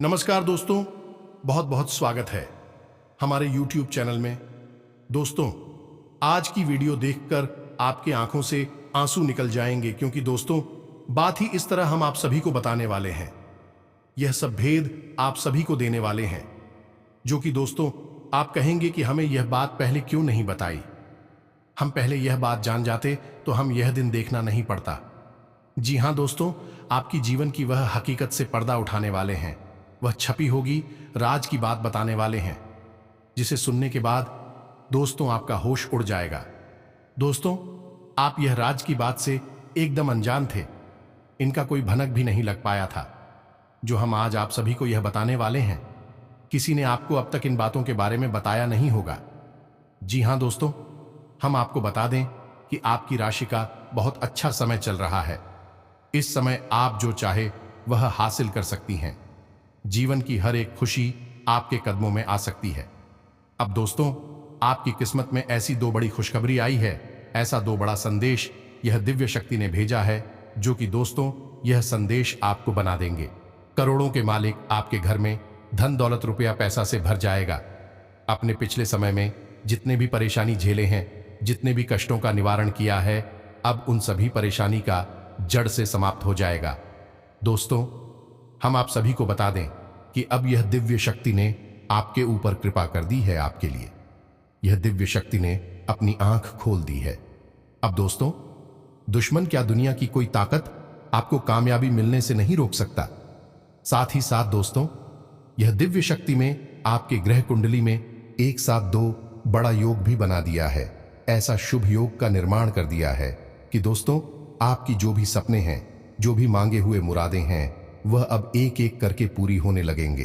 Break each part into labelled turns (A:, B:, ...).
A: नमस्कार दोस्तों, बहुत बहुत स्वागत है हमारे YouTube चैनल में। दोस्तों, आज की वीडियो देखकर आपके आंखों से आंसू निकल जाएंगे, क्योंकि दोस्तों बात ही इस तरह हम आप सभी को बताने वाले हैं। यह सब भेद आप सभी को देने वाले हैं, जो कि दोस्तों आप कहेंगे कि हमें यह बात पहले क्यों नहीं बताई। हम पहले यह बात जान जाते तो हम यह दिन देखना नहीं पड़ता। जी हाँ दोस्तों, आपकी जीवन की वह हकीकत से पर्दा उठाने वाले हैं। वह छपी होगी राज की बात बताने वाले हैं, जिसे सुनने के बाद दोस्तों आपका होश उड़ जाएगा। दोस्तों, आप यह राज की बात से एकदम अनजान थे, इनका कोई भनक भी नहीं लग पाया था। जो हम आज आप सभी को यह बताने वाले हैं, किसी ने आपको अब तक इन बातों के बारे में बताया नहीं होगा। जी हाँ दोस्तों, हम आपको बता दें कि आपकी राशि का बहुत अच्छा समय चल रहा है। इस समय आप जो चाहे वह हासिल कर सकती हैं। जीवन की हर एक खुशी आपके कदमों में आ सकती है। अब दोस्तों, आपकी किस्मत में ऐसी दो बड़ी खुशखबरी आई है, ऐसा दो बड़ा संदेश यह दिव्य शक्ति ने भेजा है, जो कि दोस्तों यह संदेश आपको बना देंगे। करोड़ों के मालिक आपके घर में धन दौलत रुपया पैसा से भर जाएगा। अपने पिछले समय में जितने भी परेशानी झेले हैं, जितने भी कष्टों का निवारण किया है, अब उन सभी परेशानी का जड़ से समाप्त हो जाएगा। दोस्तों, हम आप सभी को बता दें कि अब यह दिव्य शक्ति ने आपके ऊपर कृपा कर दी है। आपके लिए यह दिव्य शक्ति ने अपनी आंख खोल दी है। अब दोस्तों, दुश्मन क्या दुनिया की कोई ताकत आपको कामयाबी मिलने से नहीं रोक सकता। साथ ही साथ दोस्तों, यह दिव्य शक्ति में आपके ग्रह कुंडली में एक साथ दो बड़ा योग भी बना दिया है। ऐसा शुभ योग का निर्माण कर दिया है कि दोस्तों आपकी जो भी सपने हैं, जो भी मांगे हुए मुरादें हैं, वह अब एक एक करके पूरी होने लगेंगे।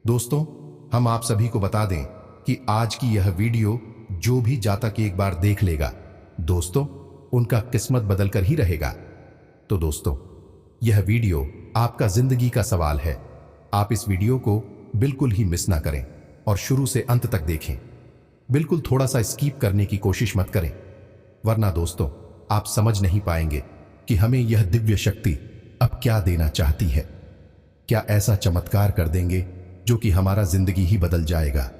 A: दोस्तों, हम आप सभी को बता दें कि आज की यह वीडियो जो भी जातक एक बार देख लेगा, दोस्तों उनका किस्मत बदलकर ही रहेगा। तो दोस्तों, यह वीडियो आपका जिंदगी का सवाल है। आप इस वीडियो को बिल्कुल ही मिस ना करें और शुरू से अंत तक देखें। बिल्कुल थोड़ा सा स्किप करने की कोशिश मत करें, वरना दोस्तों आप समझ नहीं पाएंगे कि हमें यह दिव्य शक्ति अब क्या देना चाहती है। क्या ऐसा चमत्कार कर देंगे जो कि हमारा जिंदगी ही बदल जाएगा।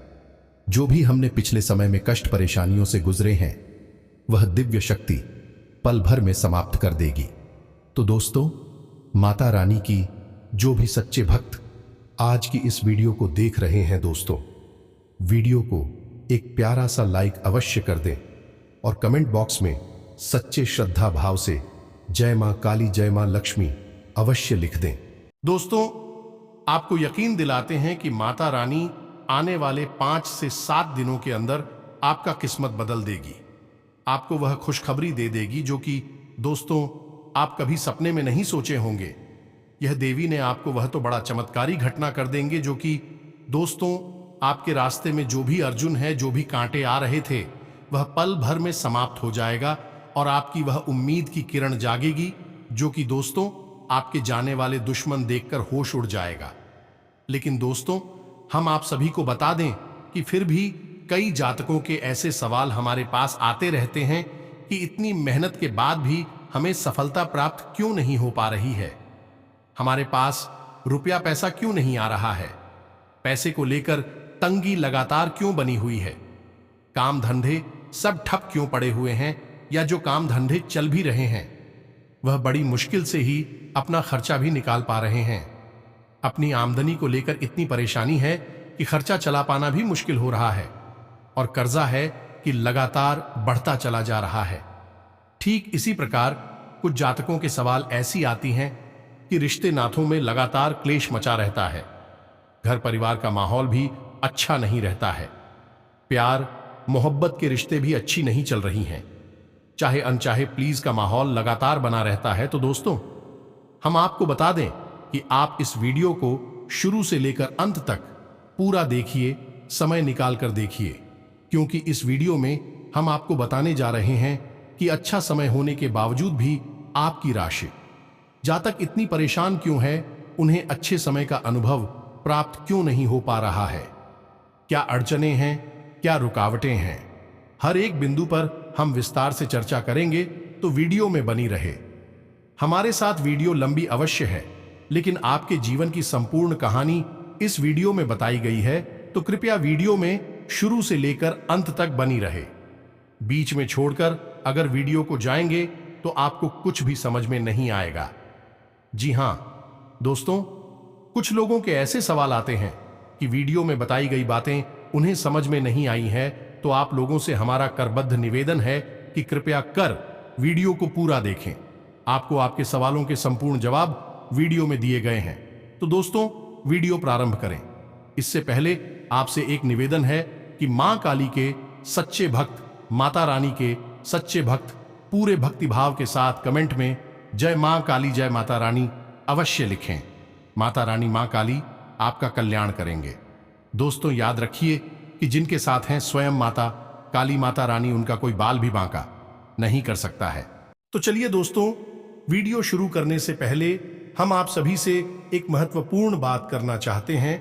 A: जो भी हमने पिछले समय में कष्ट परेशानियों से गुजरे हैं, वह दिव्य शक्ति पल भर में समाप्त कर देगी। तो दोस्तों, माता रानी की जो भी सच्चे भक्त आज की इस वीडियो को देख रहे हैं, दोस्तों वीडियो को एक प्यारा सा लाइक अवश्य कर दें और कमेंट बॉक्स में सच्चे श्रद्धा भाव से जय मां काली, जय मां लक्ष्मी अवश्य लिख दें। दोस्तों, आपको यकीन दिलाते हैं कि माता रानी आने वाले 5 से 7 दिनों के अंदर आपका किस्मत बदल देगी। आपको वह खुशखबरी दे देगी जो कि दोस्तों आप कभी सपने में नहीं सोचे होंगे। यह देवी ने आपको वह तो बड़ा चमत्कारी घटना कर देंगे, जो कि दोस्तों आपके रास्ते में जो भी अर्जुन है, जो भी कांटे आ रहे थे, वह पल भर में समाप्त हो जाएगा और आपकी वह उम्मीद की किरण जागेगी, जो कि दोस्तों आपके जाने वाले दुश्मन देखकर होश उड़ जाएगा। लेकिन दोस्तों, हम आप सभी को बता दें कि फिर भी कई जातकों के ऐसे सवाल हमारे पास आते रहते हैं कि इतनी मेहनत के बाद भी हमें सफलता प्राप्त क्यों नहीं हो पा रही है। हमारे पास रुपया पैसा क्यों नहीं आ रहा है। पैसे को लेकर तंगी लगातार क्यों बनी हुई है। काम धंधे सब ठप क्यों पड़े हुए हैं, या जो काम धंधे चल भी रहे हैं वह बड़ी मुश्किल से ही अपना खर्चा भी निकाल पा रहे हैं। अपनी आमदनी को लेकर इतनी परेशानी है कि खर्चा चला पाना भी मुश्किल हो रहा है, और कर्जा है कि लगातार बढ़ता चला जा रहा है। ठीक इसी प्रकार कुछ जातकों के सवाल ऐसी आती हैं कि रिश्ते नातों में लगातार क्लेश मचा रहता है। घर परिवार का माहौल भी अच्छा नहीं रहता है। प्यार मोहब्बत के रिश्ते भी अच्छी नहीं चल रही हैं। चाहे अनचाहे प्लीज का माहौल लगातार बना रहता है। तो दोस्तों, हम आपको बता दें कि आप इस वीडियो को शुरू से लेकर अंत तक पूरा देखिए, समय निकाल कर देखिए, क्योंकि इस वीडियो में हम आपको बताने जा रहे हैं कि अच्छा समय होने के बावजूद भी आपकी राशि जातक इतनी परेशान क्यों है, उन्हें अच्छे समय का अनुभव प्राप्त क्यों नहीं हो पा रहा है। क्या अड़चनें हैं, क्या रुकावटें हैं, हर एक बिंदु पर हम विस्तार से चर्चा करेंगे। तो वीडियो में बनी रहे। हमारे साथ वीडियो लंबी अवश्य है, लेकिन आपके जीवन की संपूर्ण कहानी इस वीडियो में बताई गई है, तो कृपया वीडियो में शुरू से लेकर अंत तक बनी रहे। बीच में छोड़कर अगर वीडियो को जाएंगे तो आपको कुछ भी समझ में नहीं आएगा। जी हां दोस्तों, कुछ लोगों के ऐसे सवाल आते हैं कि वीडियो में बताई गई बातें उन्हें समझ में नहीं आई है, तो आप लोगों से हमारा करबद्ध निवेदन है कि कृपया कर वीडियो को पूरा देखें। आपको आपके सवालों के संपूर्ण जवाब वीडियो में दिए गए हैं। तो दोस्तों, वीडियो प्रारंभ करें। इससे पहले आपसे एक निवेदन है कि मां काली के सच्चे भक्त, माता रानी के सच्चे भक्त पूरे भक्तिभाव के साथ कमेंट में जय मां काली, जय माता रानी अवश्य लिखें। माता रानी मां काली आपका कल्याण करेंगे। दोस्तों, याद रखिए कि जिनके साथ हैं स्वयं माता काली, माता रानी, उनका कोई बाल भी बांका नहीं कर सकता है। तो चलिए दोस्तों, वीडियो शुरू करने से पहले हम आप सभी से एक महत्वपूर्ण बात करना चाहते हैं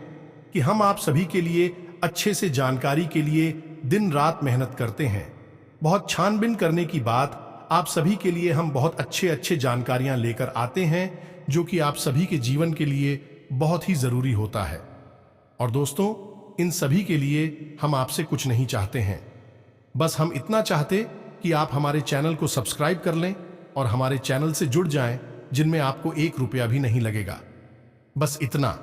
A: कि हम आप सभी के लिए अच्छे से जानकारी के लिए दिन रात मेहनत करते हैं। बहुत छानबीन करने की बात, आप सभी के लिए हम बहुत अच्छे जानकारियां लेकर आते हैं, जो कि आप सभी के जीवन के लिए बहुत ही जरूरी होता है। और दोस्तों, इन सभी के लिए हम आपसे कुछ नहीं चाहते हैं, बस हम इतना चाहते कि आप हमारे चैनल को सब्सक्राइब कर लें और हमारे चैनल से जुड़ जाएं, जिनमें आपको 1 रुपया भी नहीं लगेगा। बस इतना।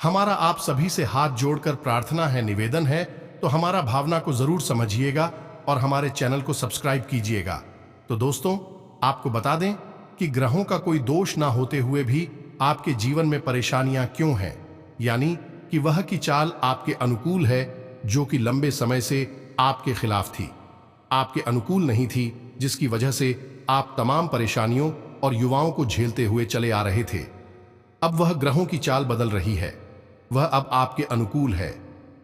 A: हमारा आप सभी से हाथ जोड़कर प्रार्थना है, निवेदन है, तो हमारा भावना को जरूर समझिएगा और हमारे चैनल को सब्सक्राइब कीजिएगा। तो दोस्तों, आपको बता दें कि ग्रहों का कोई दोष ना होते हुए भी आपके जीवन में परेशानियां क्यों हैं, यानी कि वह की चाल आपके अनुकूल है, जो कि लंबे समय से आपके खिलाफ थी, आपके अनुकूल नहीं थी, जिसकी वजह से आप तमाम परेशानियों और युवाओं को झेलते हुए चले आ रहे थे। अब वह ग्रहों की चाल बदल रही है, वह अब आपके अनुकूल है।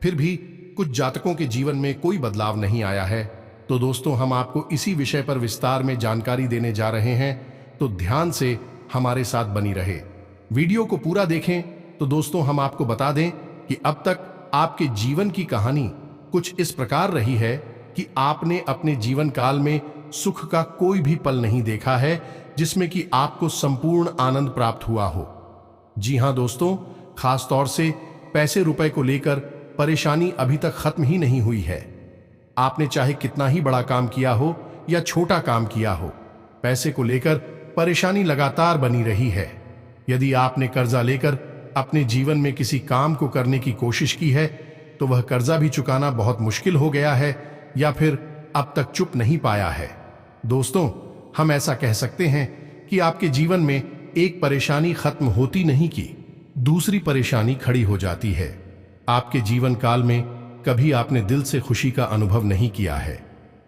A: फिर भी कुछ जातकों के जीवन में कोई बदलाव नहीं आया है। तो दोस्तों, हम आपको इसी विषय पर विस्तार में जानकारी देने जा रहे हैं, तो ध्यान से हमारे साथ बनी रहे, वीडियो को पूरा देखें। तो दोस्तों, हम आपको बता दें कि अब तक आपके जीवन की कहानी कुछ इस प्रकार रही है कि आपने अपने जीवन काल में सुख का कोई भी पल नहीं देखा है जिसमें कि आपको संपूर्ण आनंद प्राप्त हुआ हो। जी हां दोस्तों, खास तौर से पैसे रुपए को लेकर परेशानी अभी तक खत्म ही नहीं हुई है। आपने चाहे कितना ही बड़ा काम किया हो या छोटा काम किया हो, पैसे को लेकर परेशानी लगातार बनी रही है। यदि आपने कर्जा लेकर अपने जीवन में किसी काम को करने की कोशिश की है, तो वह कर्जा भी चुकाना बहुत मुश्किल हो गया है या फिर अब तक चुप नहीं पाया है। दोस्तों, हम ऐसा कह सकते हैं कि आपके जीवन में एक परेशानी खत्म होती नहीं कि दूसरी परेशानी खड़ी हो जाती है। आपके जीवन काल में कभी आपने दिल से खुशी का अनुभव नहीं किया है,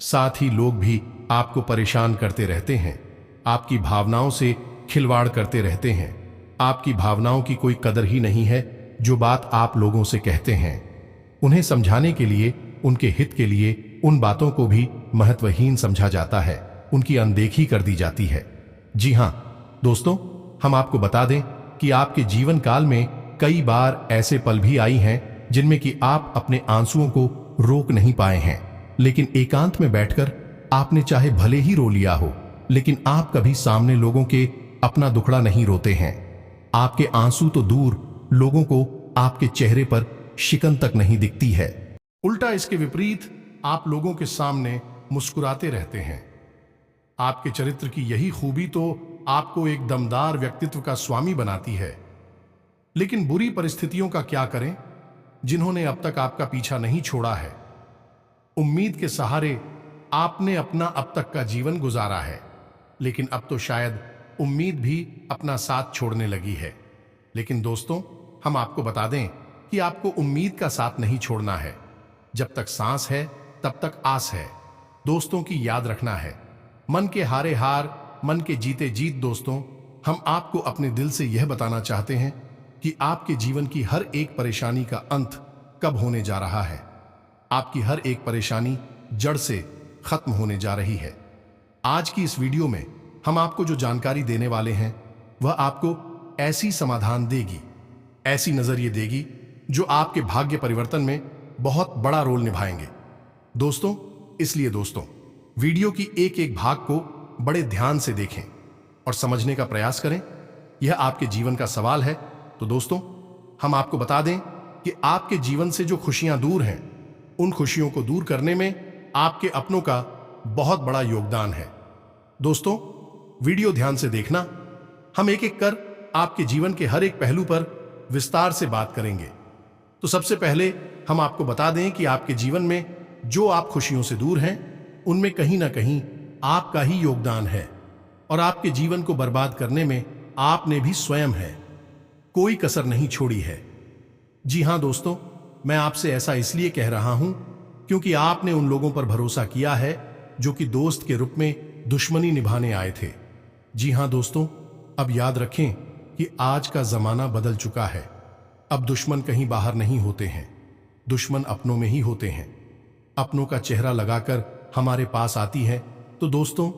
A: साथ ही लोग भी आपको परेशान करते रहते हैं, आपकी भावनाओं से खिलवाड़ करते रहते हैं। आपकी भावनाओं की कोई कदर ही नहीं है। जो बात आप लोगों से कहते हैं, उन्हें समझाने के लिए, उनके हित के लिए उन बातों को भी महत्वहीन समझा जाता है, उनकी अनदेखी कर दी जाती है। जी हां दोस्तों, हम आपको बता दें कि आपके जीवन काल में कई बार ऐसे पल भी आई हैं जिनमें कि आप अपने आंसुओं को रोक नहीं पाए हैं, लेकिन एकांत में बैठकर आपने चाहे भले ही रो लिया हो, लेकिन आप कभी सामने लोगों के अपना दुखड़ा नहीं रोते हैं। आपके आंसू तो दूर, लोगों को आपके चेहरे पर शिकन तक नहीं दिखती है। उल्टा इसके विपरीत आप लोगों के सामने मुस्कुराते रहते हैं। आपके चरित्र की यही खूबी तो आपको एक दमदार व्यक्तित्व का स्वामी बनाती है। लेकिन बुरी परिस्थितियों का क्या करें, जिन्होंने अब तक आपका पीछा नहीं छोड़ा है। उम्मीद के सहारे आपने अपना अब तक का जीवन गुजारा है, लेकिन अब तो शायद उम्मीद भी अपना साथ छोड़ने लगी है। लेकिन दोस्तों, हम आपको बता दें कि आपको उम्मीद का साथ नहीं छोड़ना है। जब तक सांस है तब तक आस है। दोस्तों की याद रखना है, मन के हारे हार, मन के जीते जीत। दोस्तों, हम आपको अपने दिल से यह बताना चाहते हैं कि आपके जीवन की हर एक परेशानी का अंत कब होने जा रहा है। आपकी हर एक परेशानी जड़ से खत्म होने जा रही है। आज की इस वीडियो में हम आपको जो जानकारी देने वाले हैं, वह आपको ऐसी समाधान देगी, ऐसी नजरिए देगी, जो आपके भाग्य परिवर्तन में बहुत बड़ा रोल निभाएंगे। दोस्तों, इसलिए दोस्तों, वीडियो की एक एक भाग को बड़े ध्यान से देखें और समझने का प्रयास करें, यह आपके जीवन का सवाल है। तो दोस्तों, हम आपको बता दें कि आपके जीवन से जो खुशियां दूर हैं, उन खुशियों को दूर करने में आपके अपनों का बहुत बड़ा योगदान है। दोस्तों, वीडियो ध्यान से देखना। हम एक एक कर आपके जीवन के हर एक पहलू पर विस्तार से बात करेंगे। तो सबसे पहले हम आपको बता दें कि आपके जीवन में जो आप खुशियों से दूर हैं, उनमें कहीं ना कहीं आपका ही योगदान है और आपके जीवन को बर्बाद करने में आपने भी स्वयं है, कोई कसर नहीं छोड़ी है। जी हां दोस्तों, मैं आपसे ऐसा इसलिए कह रहा हूं क्योंकि आपने उन लोगों पर भरोसा किया है जो कि दोस्त के रूप में दुश्मनी निभाने आए थे। जी हां दोस्तों, अब याद रखें कि आज का जमाना बदल चुका है। अब दुश्मन कहीं बाहर नहीं होते हैं, दुश्मन अपनों में ही होते हैं। अपनों का चेहरा लगाकर हमारे पास आती है। तो दोस्तों,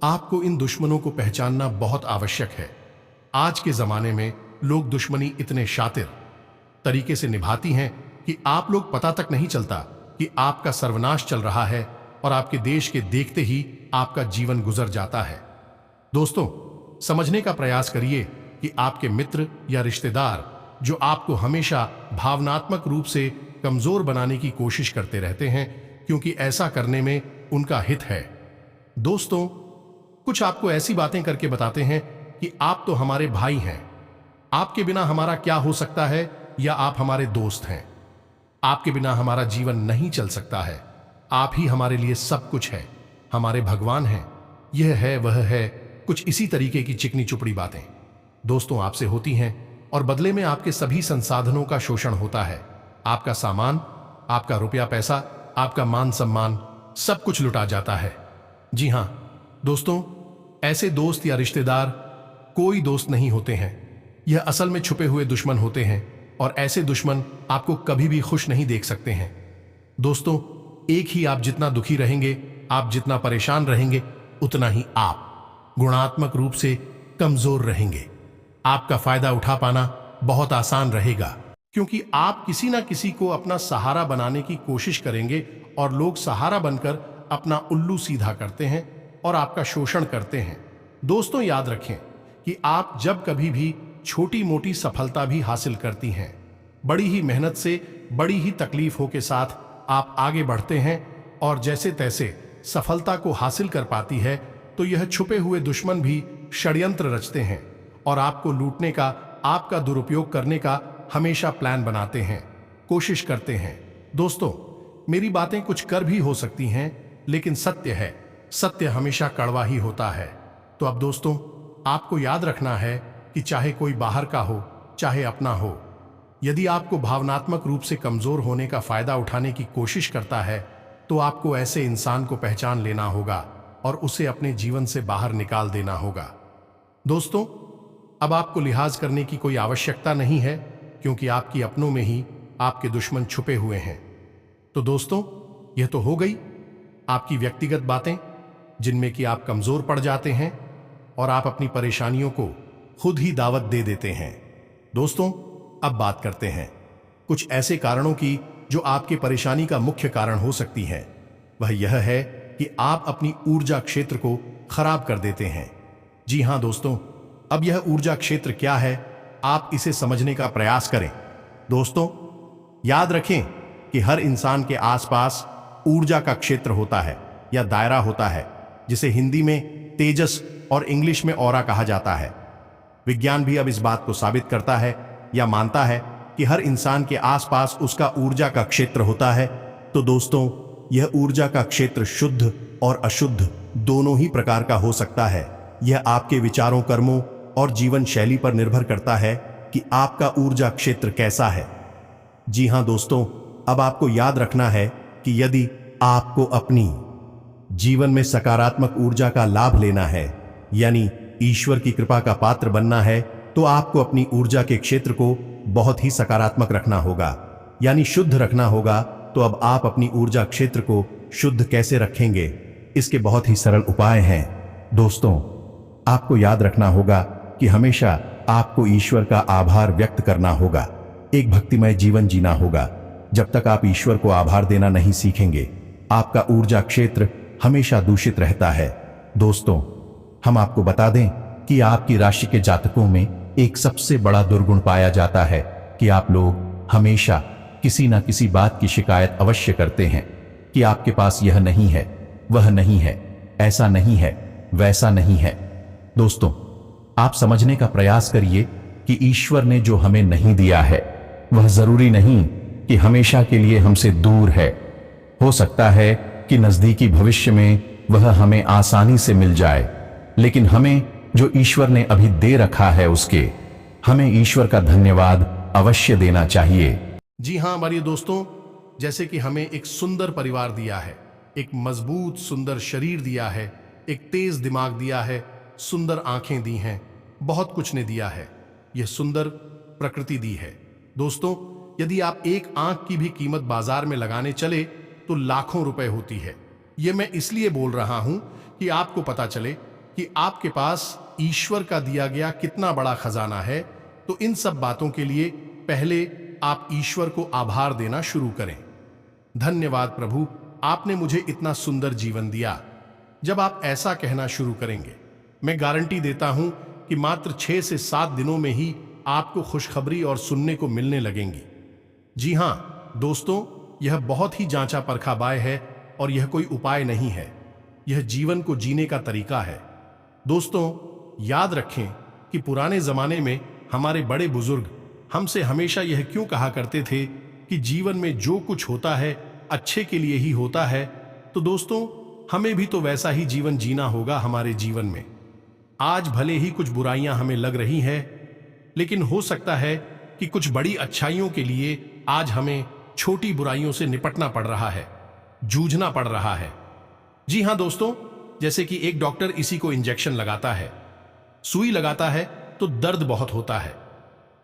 A: आपको इन दुश्मनों को पहचानना बहुत आवश्यक है। आज के जमाने में लोग दुश्मनी इतने शातिर तरीके से निभाती हैं कि आप लोग पता तक नहीं चलता कि आपका सर्वनाश चल रहा है और आपके देश के देखते ही आपका जीवन गुजर जाता है। दोस्तों, समझने का प्रयास करिए कि आपके मित्र या रिश्तेदार जो आपको हमेशा भावनात्मक रूप से कमजोर बनाने की कोशिश करते रहते हैं, क्योंकि ऐसा करने में उनका हित है। दोस्तों, कुछ आपको ऐसी बातें करके बताते हैं कि आप तो हमारे भाई हैं, आपके बिना हमारा क्या हो सकता है, या आप हमारे दोस्त हैं, आपके बिना हमारा जीवन नहीं चल सकता है, आप ही हमारे लिए सब कुछ है, हमारे भगवान हैं, यह है वह है, कुछ इसी तरीके की चिकनी चुपड़ी बातें दोस्तों आपसे होती हैं और बदले में आपके सभी संसाधनों का शोषण होता है। आपका सामान, आपका रुपया पैसा, आपका मान सम्मान, सब कुछ लुटा जाता है। जी हां दोस्तों, ऐसे दोस्त या रिश्तेदार कोई दोस्त नहीं होते हैं, यह असल में छुपे हुए दुश्मन होते हैं और ऐसे दुश्मन आपको कभी भी खुश नहीं देख सकते हैं। दोस्तों, एक ही आप जितना दुखी रहेंगे, आप जितना परेशान रहेंगे, उतना ही आप गुणात्मक रूप से कमजोर रहेंगे। आपका फायदा उठा पाना बहुत आसान रहेगा, क्योंकि आप किसी ना किसी को अपना सहारा बनाने की कोशिश करेंगे और लोग सहारा बनकर अपना उल्लू सीधा करते हैं और आपका शोषण करते हैं। दोस्तों, याद रखें कि आप जब कभी भी छोटी मोटी सफलता भी हासिल करती हैं, बड़ी ही मेहनत से, बड़ी ही तकलीफों के साथ आप आगे बढ़ते हैं और जैसे तैसे सफलता को हासिल कर पाती है, तो यह छुपे हुए दुश्मन भी षड्यंत्र रचते हैं और आपको लूटने का, आपका दुरुपयोग करने का हमेशा प्लान बनाते हैं, कोशिश करते हैं। दोस्तों, मेरी बातें कुछ कर भी हो सकती हैं, लेकिन सत्य है, सत्य हमेशा कड़वा ही होता है। तो अब दोस्तों, आपको याद रखना है कि चाहे कोई बाहर का हो, चाहे अपना हो, यदि आपको भावनात्मक रूप से कमजोर होने का फायदा उठाने की कोशिश करता है, तो आपको ऐसे इंसान को पहचान लेना होगा और उसे अपने जीवन से बाहर निकाल देना होगा। दोस्तों, अब आपको लिहाज करने की कोई आवश्यकता नहीं है, क्योंकि आपकी अपनों में ही आपके दुश्मन छुपे हुए हैं। तो दोस्तों, यह तो हो गई आपकी व्यक्तिगत बातें, जिनमें कि आप कमजोर पड़ जाते हैं और आप अपनी परेशानियों को खुद ही दावत दे देते हैं। दोस्तों, अब बात करते हैं कुछ ऐसे कारणों की जो आपकी परेशानी का मुख्य कारण हो सकती हैं। वह यह है कि आप अपनी ऊर्जा क्षेत्र को खराब कर देते हैं। जी हां दोस्तों, अब यह ऊर्जा क्षेत्र क्या है, आप इसे समझने का प्रयास करें। दोस्तों, याद रखें कि हर इंसान के आसपास ऊर्जा का क्षेत्र होता है या दायरा होता है, जिसे हिंदी में तेजस और इंग्लिश में ऑरा कहा जाता है। विज्ञान भी अब इस बात को साबित करता है या मानता है कि हर इंसान के आसपास उसका ऊर्जा का क्षेत्र होता है। तो दोस्तों, यह ऊर्जा का क्षेत्र शुद्ध और अशुद्ध दोनों ही प्रकार का हो सकता है। यह आपके विचारों, कर्मों और जीवन शैली पर निर्भर करता है कि आपका ऊर्जा क्षेत्र कैसा है। जी हां दोस्तों, अब आपको याद रखना है कि यदि आपको अपनी जीवन में सकारात्मक ऊर्जा का लाभ लेना है, यानी ईश्वर की कृपा का पात्र बनना है, तो आपको अपनी ऊर्जा के क्षेत्र को बहुत ही सकारात्मक रखना होगा, यानी शुद्ध रखना होगा। तो अब आप अपनी ऊर्जा क्षेत्र को शुद्ध कैसे रखेंगे, इसके बहुत ही सरल उपाय हैं। दोस्तों, आपको याद रखना होगा कि हमेशा आपको ईश्वर का आभार व्यक्त करना होगा, एक भक्तिमय जीवन जीना होगा। जब तक आप ईश्वर को आभार देना नहीं सीखेंगे, आपका ऊर्जा क्षेत्र हमेशा दूषित रहता है। दोस्तों, हम आपको बता दें कि
B: कि आपकी राशि के जातकों में एक सबसे बड़ा दुर्गुण पाया जाता है कि आप लोग हमेशा किसी ना किसी बात की शिकायत अवश्य करते हैं कि आपके पास यह नहीं है, वह नहीं है, ऐसा नहीं है, वैसा नहीं है। दोस्तों, आप समझने का प्रयास करिए कि ईश्वर ने जो हमें नहीं दिया है वह जरूरी नहीं कि हमेशा के लिए हमसे दूर है। हो सकता है कि नजदीकी भविष्य में वह हमें आसानी से मिल जाए, लेकिन हमें जो ईश्वर ने अभी दे रखा है उसके हमें ईश्वर का धन्यवाद अवश्य देना चाहिए।
A: जी हाँ हमारे दोस्तों, जैसे कि हमें एक सुंदर परिवार दिया है, एक मजबूत सुंदर शरीर दिया है, एक तेज दिमाग दिया है, सुंदर आंखें दी हैं, बहुत कुछ ने दिया है, यह सुंदर प्रकृति दी है। दोस्तों, यदि आप एक आंख की भी कीमत बाजार में लगाने चले तो लाखों रुपए होती है। यह मैं इसलिए बोल रहा हूं कि आपको पता चले कि आपके पास ईश्वर का दिया गया कितना बड़ा खजाना है। तो इन सब बातों के लिए पहले आप ईश्वर को आभार देना शुरू करें। धन्यवाद प्रभु, आपने मुझे इतना सुंदर जीवन दिया। जब आप ऐसा कहना शुरू करेंगे, मैं गारंटी देता हूं कि मात्र 6 से 7 दिनों में ही आपको खुशखबरी और सुनने को मिलने लगेंगी। जी हां दोस्तों, यह बहुत ही जांचा परखा उपाय है और यह कोई उपाय नहीं है, यह जीवन को जीने का तरीका है। दोस्तों, याद रखें कि पुराने जमाने में हमारे बड़े बुजुर्ग हमसे हमेशा यह क्यों कहा करते थे कि जीवन में जो कुछ होता है अच्छे के लिए ही होता है। तो दोस्तों, हमें भी तो वैसा ही जीवन जीना होगा हमारे जीवन में। आज भले ही कुछ बुराइयां हमें लग रही हैं, लेकिन हो सकता है कि कुछ बड़ी अच्छाइयों के लिए आज हमें छोटी बुराइयों से निपटना पड़ रहा है, जूझना पड़ रहा है। जी हां दोस्तों, जैसे कि एक डॉक्टर इसी को इंजेक्शन लगाता है, सुई लगाता है तो दर्द बहुत होता है,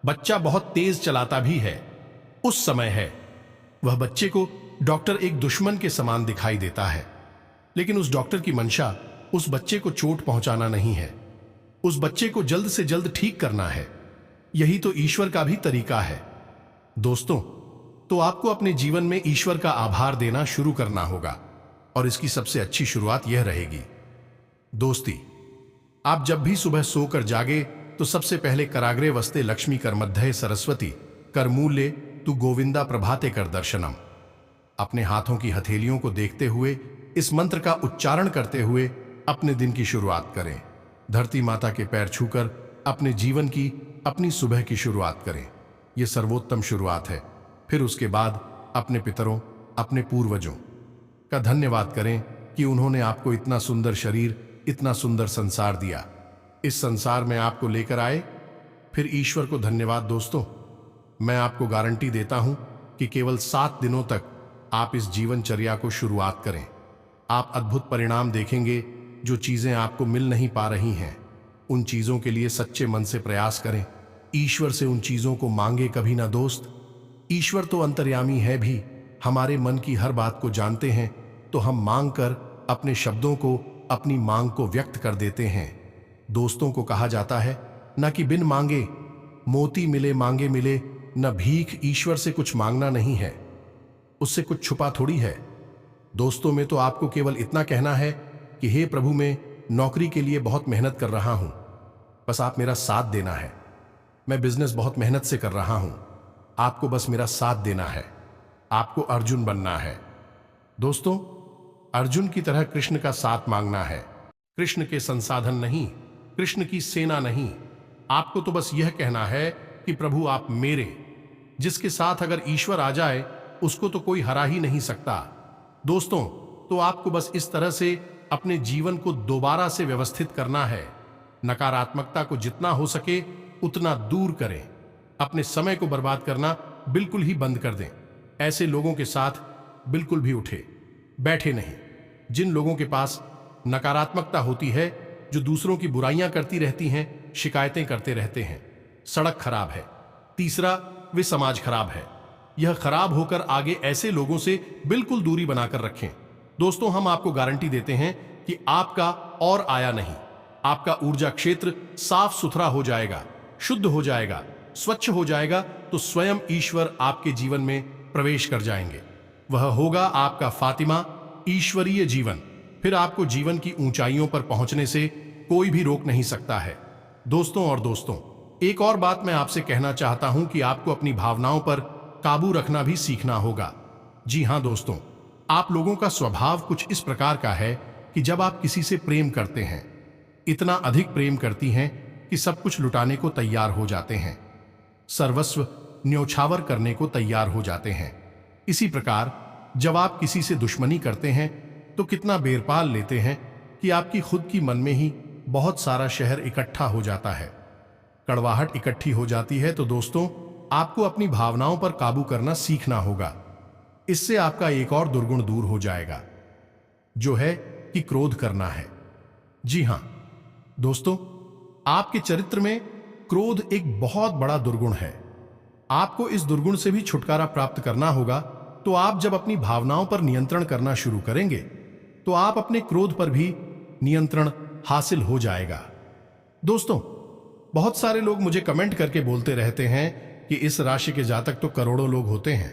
A: बच्चा बहुत तेज चलाता भी है। उस समय है वह बच्चे को डॉक्टर एक दुश्मन के समान दिखाई देता है, लेकिन उस डॉक्टर की मंशा उस बच्चे को चोट पहुंचाना नहीं है, उस बच्चे को जल्द से जल्द ठीक करना है। यही तो ईश्वर का भी तरीका है। दोस्तों, तो आपको अपने जीवन में ईश्वर का आभार देना शुरू करना होगा और इसकी सबसे अच्छी शुरुआत यह रहेगी दोस्ती। आप जब भी सुबह सोकर जागे तो सबसे पहले कराग्रे वस्ते लक्ष्मी कर मध्य सरस्वती कर मूल्य तू गोविंदा प्रभाते कर दर्शनम। अपने हाथों की हथेलियों को देखते हुए इस मंत्र का उच्चारण करते हुए अपने दिन की शुरुआत करें। धरती माता के पैर छूकर अपने जीवन की, अपनी सुबह की शुरुआत करें। यह सर्वोत्तम शुरुआत है। फिर उसके बाद अपने पितरों, अपने पूर्वजों का धन्यवाद करें कि उन्होंने आपको इतना सुंदर शरीर, इतना सुंदर संसार दिया, इस संसार में आपको लेकर आए। फिर ईश्वर को धन्यवाद। दोस्तों, मैं आपको गारंटी देता हूं कि केवल 7 दिनों तक आप इस जीवनचर्या को शुरुआत करें, आप अद्भुत परिणाम देखेंगे। जो चीजें आपको मिल नहीं पा रही हैं, उन चीजों के लिए सच्चे मन से प्रयास करें। ईश्वर से उन चीजों को मांगे कभी ना दोस्त। ईश्वर तो अंतर्यामी है भी, हमारे मन की हर बात को जानते हैं, तो हम मांग कर अपने शब्दों को, अपनी मांग को व्यक्त कर देते हैं। दोस्तों को कहा जाता है न कि बिन मांगे मोती मिले, मांगे मिले न भीख। ईश्वर से कुछ मांगना नहीं है, उससे कुछ छुपा थोड़ी है। दोस्तों, में तो आपको केवल इतना कहना है कि हे प्रभु, मैं नौकरी के लिए बहुत मेहनत कर रहा हूं, बस आप मेरा साथ देना है। मैं बिजनेस बहुत मेहनत से कर रहा हूं, आपको बस मेरा साथ देना है। आपको अर्जुन बनना है। दोस्तों, अर्जुन की तरह कृष्ण का साथ मांगना है। कृष्ण के संसाधन नहीं, कृष्ण की सेना नहीं। आपको तो बस यह कहना है कि प्रभु आप मेरे। जिसके साथ अगर ईश्वर आ जाए उसको तो कोई हरा ही नहीं सकता। दोस्तों, तो आपको बस इस तरह से अपने जीवन को दोबारा से व्यवस्थित करना है। नकारात्मकता को जितना हो सके उतना दूर करें। अपने समय को बर्बाद करना बिल्कुल ही बंद कर दें। ऐसे लोगों के साथ बिल्कुल भी उठे बैठे नहीं, जिन लोगों के पास नकारात्मकता होती है, जो दूसरों की बुराइयां करती रहती हैं, शिकायतें करते रहते हैं। सड़क खराब है। तीसरा, वे समाज खराब है। यह खराब होकर आगे ऐसे लोगों से बिल्कुल दूरी बनाकर रखें। दोस्तों, हम आपको गारंटी देते हैं कि आपका और आया नहीं, आपका ऊर्जा क्षेत्र साफ सुथरा हो जाएगा, शुद्ध हो जाएगा, स्वच्छ हो जाएगा, तो स्वयं ईश्वर आपके जीवन में प्रवेश कर जाएंगे। वह होगा आपका फातिमा, ईश्वरीय जीवन। फिर आपको जीवन की ऊंचाइयों पर पहुंचने से कोई भी रोक नहीं सकता है। दोस्तों, एक और बात मैं आपसे कहना चाहता हूं कि आपको अपनी भावनाओं पर काबू रखना भी सीखना होगा। जी हां दोस्तों, आप लोगों का स्वभाव कुछ इस प्रकार का है कि जब आप किसी से प्रेम करते हैं, इतना अधिक प्रेम करती हैं कि सब कुछ लुटाने को तैयार हो जाते हैं, सर्वस्व न्योछावर करने को तैयार हो जाते हैं। इसी प्रकार जब आप किसी से दुश्मनी करते हैं तो कितना बेरपाल लेते हैं कि आपकी खुद की मन में ही बहुत सारा शहर इकट्ठा हो जाता है, कड़वाहट इकट्ठी हो जाती है। तो दोस्तों, आपको अपनी भावनाओं पर काबू करना सीखना होगा। इससे आपका एक और दुर्गुण दूर हो जाएगा, जो है कि क्रोध करना है। जी हां दोस्तों, आपके चरित्र में क्रोध एक बहुत बड़ा दुर्गुण है। आपको इस दुर्गुण से भी छुटकारा प्राप्त करना होगा। तो आप जब अपनी भावनाओं पर नियंत्रण करना शुरू करेंगे तो आप अपने क्रोध पर भी नियंत्रण हासिल हो जाएगा। दोस्तों, बहुत सारे लोग मुझे कमेंट करके बोलते रहते हैं कि इस राशि के जातक तो करोड़ों लोग होते हैं,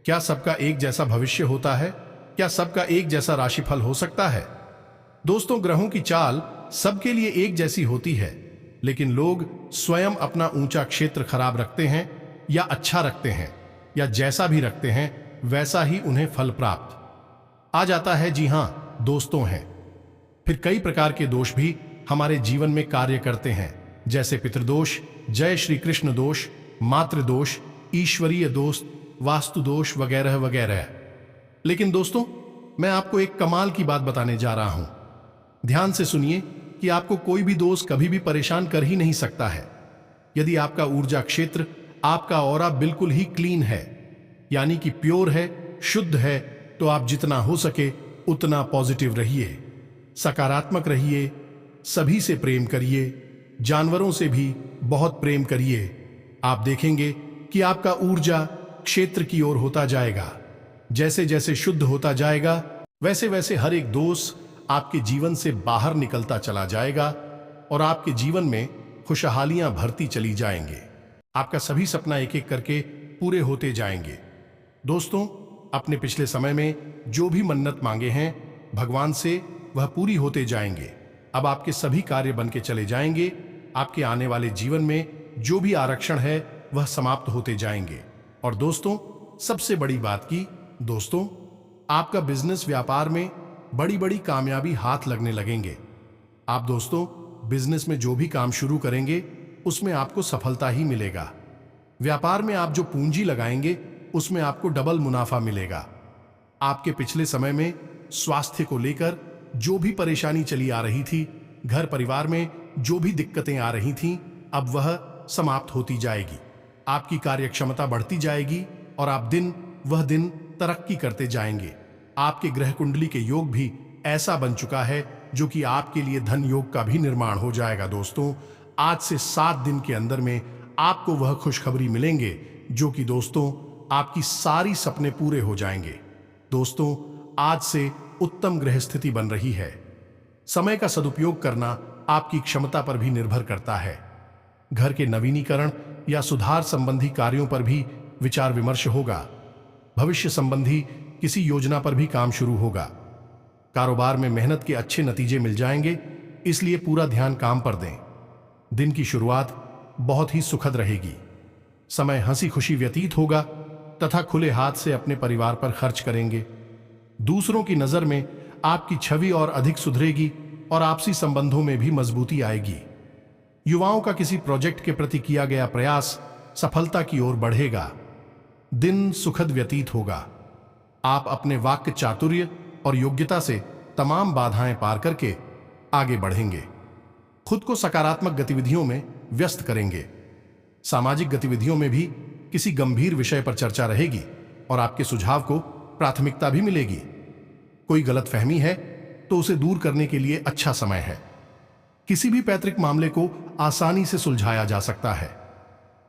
A: क्या सबका एक जैसा भविष्य होता है? क्या सबका एक जैसा राशिफल हो सकता है? दोस्तों, ग्रहों की चाल सबके लिए एक जैसी होती है, लेकिन लोग स्वयं अपना ऊंचा क्षेत्र खराब रखते हैं या अच्छा रखते हैं, या जैसा भी रखते हैं वैसा ही उन्हें फल प्राप्त आ जाता है। जी हां दोस्तों, हैं फिर कई प्रकार के दोष भी हमारे जीवन में कार्य करते हैं, जैसे पितृदोष, जय श्री कृष्ण दोष, मातृदोष, ईश्वरीय दोष, वास्तु दोष वगैरह वगैरह। लेकिन दोस्तों, मैं आपको एक कमाल की बात बताने जा रहा हूं। ध्यान से सुनिए कि आपको कोई भी दोष कभी भी परेशान कर ही नहीं सकता है। यदि आपका ऊर्जा क्षेत्र, आपका ऑरा बिल्कुल ही क्लीन है, यानी कि प्योर है, शुद्ध है, तो आप जितना हो सके उतना पॉजिटिव रहिए, सकारात्मक रहिए, सभी से प्रेम करिए, जानवरों से भी बहुत प्रेम करिए। आप देखेंगे कि आपका ऊर्जा क्षेत्र की ओर होता जाएगा। जैसे जैसे शुद्ध होता जाएगा, वैसे वैसे हर एक दोष आपके जीवन से बाहर निकलता चला जाएगा और आपके जीवन में खुशहालियां भरती चली जाएंगे। आपका सभी सपना एक एक करके पूरे होते जाएंगे। दोस्तों, अपने पिछले समय में जो भी मन्नत मांगे हैं भगवान से, वह पूरी होते जाएंगे। अब आपके सभी कार्य बन के चले जाएंगे। आपके आने वाले जीवन में जो भी आरक्षण है वह समाप्त होते जाएंगे। और दोस्तों, सबसे बड़ी बात की, दोस्तों, आपका बिजनेस व्यापार में बड़ी बड़ी कामयाबी हाथ लगने लगेंगे। आप दोस्तों बिजनेस में जो भी काम शुरू करेंगे उसमें आपको सफलता ही मिलेगा। व्यापार में आप जो पूंजी लगाएंगे उसमें आपको डबल मुनाफा मिलेगा। आपके पिछले समय में स्वास्थ्य को लेकर जो भी परेशानी चली आ रही थी, घर परिवार में जो भी दिक्कतें आ रही थीं, अब वह समाप्त होती जाएगी। आपकी कार्यक्षमता बढ़ती जाएगी और आप दिन वह दिन तरक्की करते जाएंगे। आपके ग्रह कुंडली के योग भी ऐसा बन चुका है जो कि आपके लिए धन योग का भी निर्माण हो जाएगा। दोस्तों, आज से 7 दिन के अंदर में आपको वह खुशखबरी मिलेंगे जो कि दोस्तों आपकी सारी सपने पूरे हो जाएंगे। दोस्तों, आज से उत्तम ग्रह स्थिति बन रही है। समय का सदुपयोग करना आपकी क्षमता पर भी निर्भर करता है। घर के नवीनीकरण या सुधार संबंधी कार्यों पर भी विचार विमर्श होगा। भविष्य संबंधी किसी योजना पर भी काम शुरू होगा। कारोबार में मेहनत के अच्छे नतीजे मिल जाएंगे, इसलिए पूरा ध्यान काम पर दें। दिन की शुरुआत बहुत ही सुखद रहेगी। समय हंसी खुशी व्यतीत होगा तथा खुले हाथ से अपने परिवार पर खर्च करेंगे। दूसरों की नजर में आपकी छवि और अधिक सुधरेगी और आपसी संबंधों में भी मजबूती आएगी। युवाओं का किसी प्रोजेक्ट के प्रति किया गया प्रयास सफलता की ओर बढ़ेगा। दिन सुखद व्यतीत होगा। आप अपने वाक्य चातुर्य और योग्यता से तमाम बाधाएं पार करके आगे बढ़ेंगे। खुद को सकारात्मक गतिविधियों में व्यस्त करेंगे। सामाजिक गतिविधियों में भी किसी गंभीर विषय पर चर्चा रहेगी और आपके सुझाव को प्राथमिकता भी मिलेगी। कोई गलतफहमी है तो उसे दूर करने के लिए अच्छा समय है। किसी भी पैतृक मामले को आसानी से सुलझाया जा सकता है।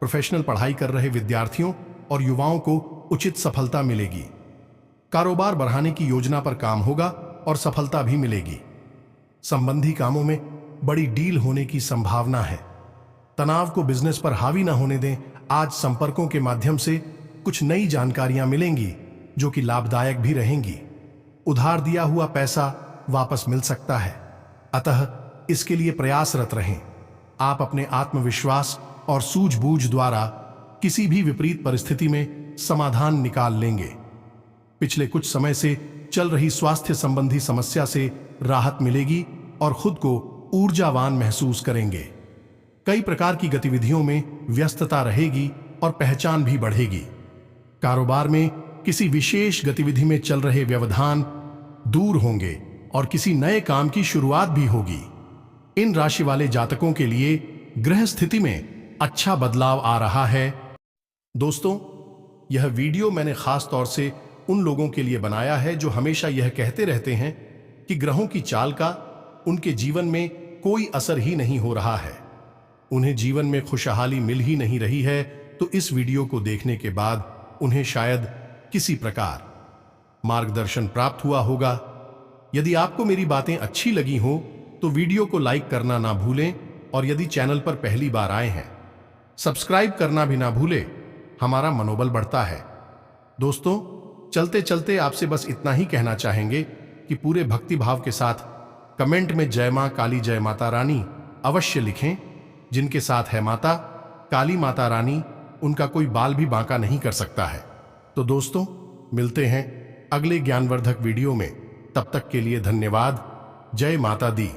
A: प्रोफेशनल पढ़ाई कर रहे विद्यार्थियों और युवाओं को उचित सफलता मिलेगी। कारोबार बढ़ाने की योजना पर काम होगा और सफलता भी मिलेगी। संबंधी कामों में बड़ी डील होने की संभावना है। तनाव को बिजनेस पर हावी न होने दें। आज संपर्कों के माध्यम से कुछ नई जानकारियां मिलेंगी जो कि लाभदायक भी रहेंगी। उधार दिया हुआ पैसा वापस मिल सकता है, अतः इसके लिए प्रयासरत रहें। आप अपने आत्मविश्वास और सूझबूझ द्वारा किसी भी विपरीत परिस्थिति में समाधान निकाल लेंगे। पिछले कुछ समय से चल रही स्वास्थ्य संबंधी समस्या से राहत मिलेगी और खुद को ऊर्जावान महसूस करेंगे। कई प्रकार की गतिविधियों में व्यस्तता रहेगी और पहचान भी बढ़ेगी। कारोबार में किसी विशेष गतिविधि में चल रहे व्यवधान दूर होंगे और किसी नए काम की शुरुआत भी होगी। इन राशि वाले जातकों के लिए ग्रह स्थिति में अच्छा बदलाव आ रहा है। दोस्तों, यह वीडियो मैंने खास तौर से उन लोगों के लिए बनाया है जो हमेशा यह कहते रहते हैं कि ग्रहों की चाल का उनके जीवन में कोई असर ही नहीं हो रहा है, उन्हें जीवन में खुशहाली मिल ही नहीं रही है। तो इस वीडियो को देखने के बाद उन्हें शायद किसी प्रकार मार्गदर्शन प्राप्त हुआ होगा। यदि आपको मेरी बातें अच्छी लगी हो तो वीडियो को लाइक करना ना भूलें और यदि चैनल पर पहली बार आए हैं सब्सक्राइब करना भी ना भूलें, हमारा मनोबल बढ़ता है। दोस्तों, चलते चलते आपसे बस इतना ही कहना चाहेंगे कि पूरे भक्ति भाव के साथ कमेंट में जय मां काली, जय माता रानी अवश्य लिखें। जिनके साथ है माता काली, माता रानी, उनका कोई बाल भी बांका नहीं कर सकता है। तो दोस्तों, मिलते हैं अगले ज्ञानवर्धक वीडियो में। तब तक के लिए धन्यवाद। जय माता दी।